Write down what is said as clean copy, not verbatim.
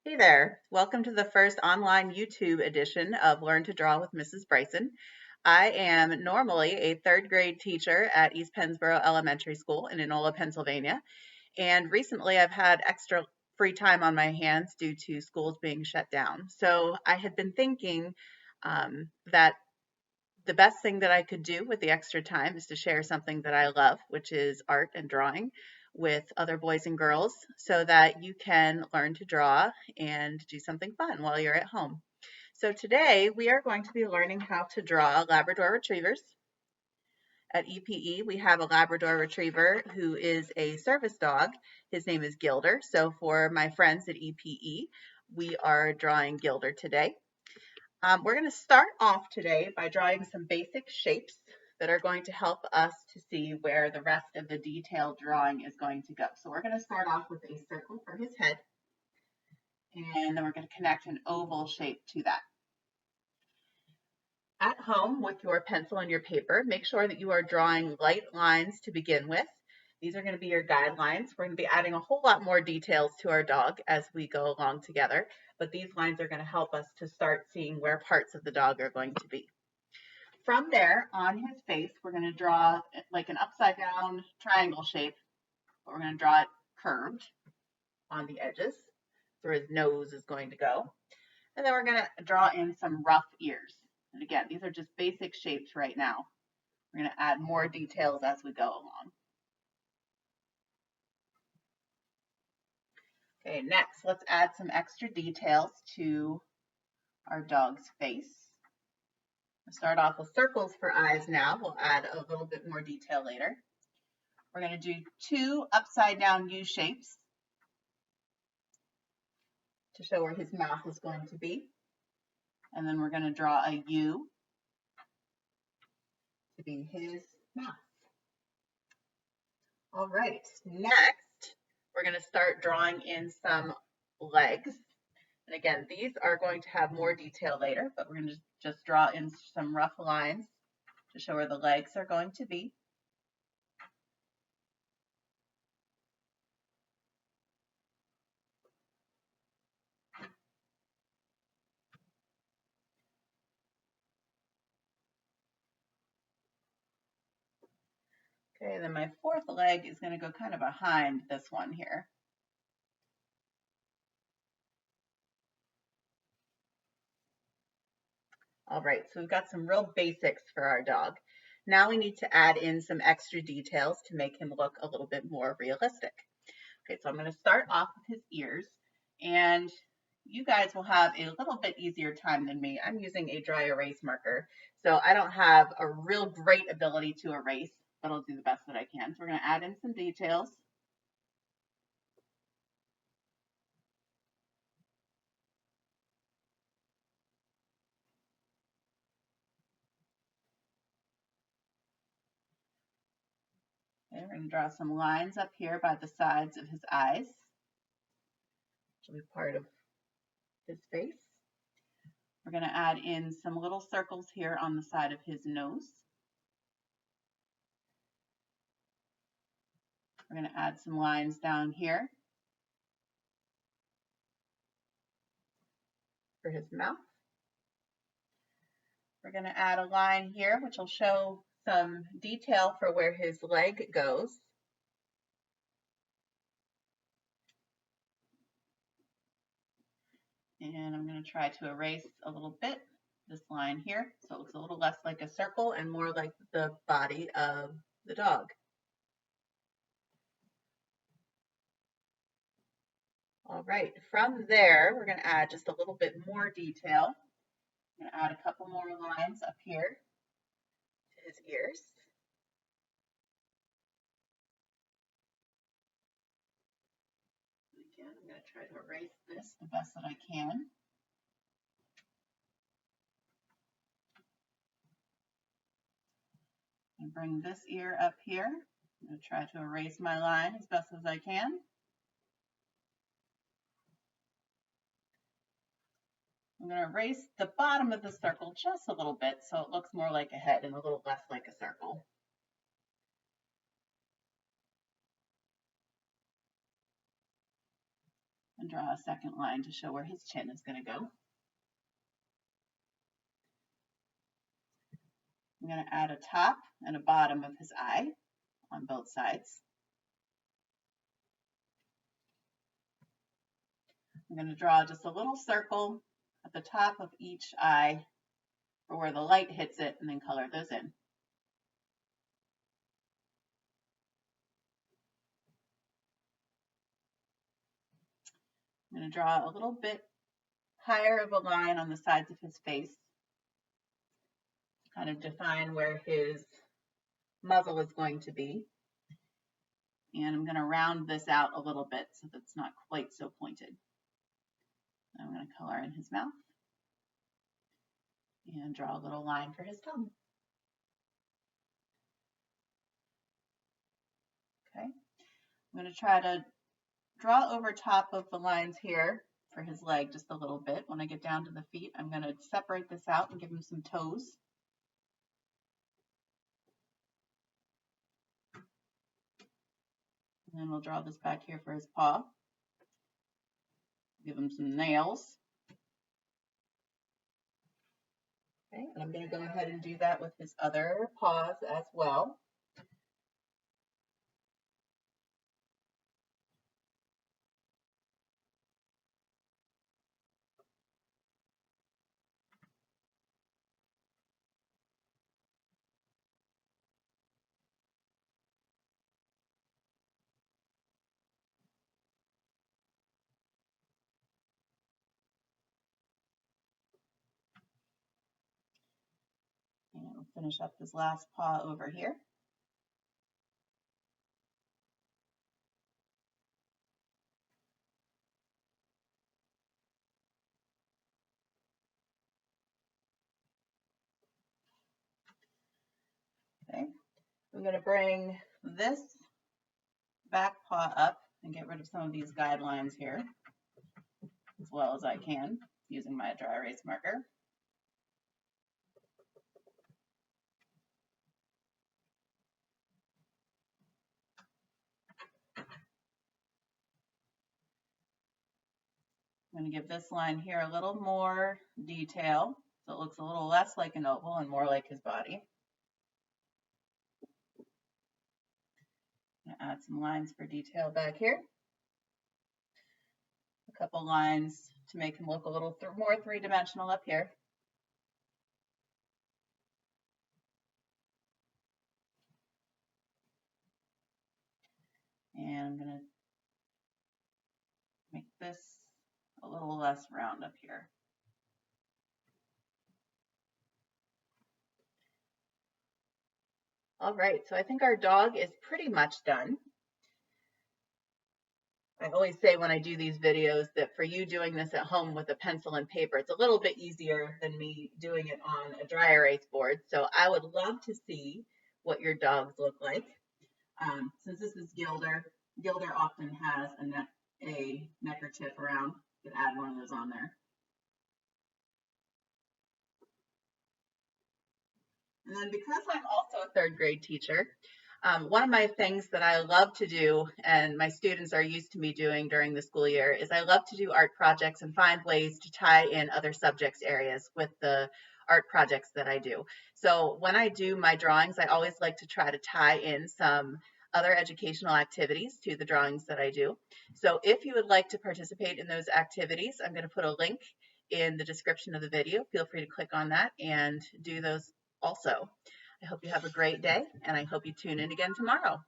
Hey there, welcome to the first online YouTube edition of Learn to Draw with Mrs. Bryson. I am normally a third grade teacher at East Pennsboro Elementary School in Enola, Pennsylvania, and recently I've had extra free time on my hands due to schools being shut down. So I had been thinking that the best thing that I could do with the extra time is to share something that I love, which is art and drawing, with other boys and girls so that you can learn to draw and do something fun while you're at home. So today we are going to be learning how to draw Labrador Retrievers. At EPE, we have a Labrador Retriever who is a service dog. His name is Gilder. So for my friends at EPE, we are drawing Gilder today. We're going to start off today by drawing some basic shapes that are going to help us to see where the rest of the detailed drawing is going to go. So we're going to start off with a circle for his head, and then we're going to connect an oval shape to that. At home with your pencil and your paper, make sure that you are drawing light lines to begin with. These are going to be your guidelines. We're going to be adding a whole lot more details to our dog as we go along together, but these lines are going to help us to start seeing where parts of the dog are going to be. From there, on his face, we're going to draw like an upside down triangle shape, but we're going to draw it curved on the edges, where his nose is going to go. And then we're going to draw in some rough ears. And again, these are just basic shapes right now. We're going to add more details as we go along. Okay, next, let's add some extra details to our dog's face. We'll start off with circles for eyes now. We'll add a little bit more detail later. We're going to do two upside down U shapes to show where his mouth is going to be. And then we're going to draw a U to be his mouth. All right, next, we're going to start drawing in some legs. And again, these are going to have more detail later, but we're going to just draw in some rough lines to show where the legs are going to be. Okay, then my fourth leg is going to go kind of behind this one here. All right, so we've got some real basics for our dog. Now we need to add in some extra details to make him look a little bit more realistic. Okay, so I'm going to start off with his ears, and you guys will have a little bit easier time than me. I'm using a dry erase marker, so I don't have a real great ability to erase, but I'll do the best that I can. So we're going to add in some details. Okay, we're going to draw some lines up here by the sides of his eyes, which will be part of his face. We're going to add in some little circles here on the side of his nose. We're going to add some lines down here for his mouth. We're going to add a line here, which will show some detail for where his leg goes. And I'm going to try to erase a little bit this line here, so it looks a little less like a circle and more like the body of the dog. All right, from there, we're going to add just a little bit more detail. I'm going to add a couple more lines up here to his ears. Again, I'm going to try to erase this the best that I can. And bring this ear up here. I'm going to try to erase my line as best as I can. I'm going to erase the bottom of the circle just a little bit so it looks more like a head and a little less like a circle. And draw a second line to show where his chin is going to go. I'm going to add a top and a bottom of his eye on both sides. I'm going to draw just a little circle at the top of each eye for where the light hits it, and then color those in. I'm going to draw a little bit higher of a line on the sides of his face, kind of define where his muzzle is going to be. And I'm going to round this out a little bit so that it's not quite so pointed. I'm going to color in his mouth and draw a little line for his tongue. Okay, I'm going to try to draw over top of the lines here for his leg just a little bit. When I get down to the feet, I'm going to separate this out and give him some toes. And then we'll draw this back here for his paw. Give him some nails. Okay, and I'm going to go ahead and do that with his other paws as well. And we'll finish up his last paw over here. Okay, I'm going to bring this back paw up and get rid of some of these guidelines here as well as I can using my dry erase marker. I'm going to give this line here a little more detail so it looks a little less like an oval and more like his body. I'm going to add some lines for detail back here. A couple lines to make him look a little more three-dimensional up here. And I'm going to make this a little less round up here. All right, so I think our dog is pretty much done. I always say when I do these videos that for you doing this at home with a pencil and paper, it's a little bit easier than me doing it on a dry erase board. So I would love to see what your dogs look like. Since this is Gilder, Gilder often has a neckerchief around. You could add one of those on there. And then because I'm also a third grade teacher, one of my things that I love to do, and my students are used to me doing during the school year, is I love to do art projects and find ways to tie in other subjects areas with the art projects that I do. So when I do my drawings, I always like to try to tie in some other educational activities to the drawings that I do. So if you would like to participate in those activities, I'm going to put a link in the description of the video. Feel free to click on that and do those also. I hope you have a great day, and I hope you tune in again tomorrow.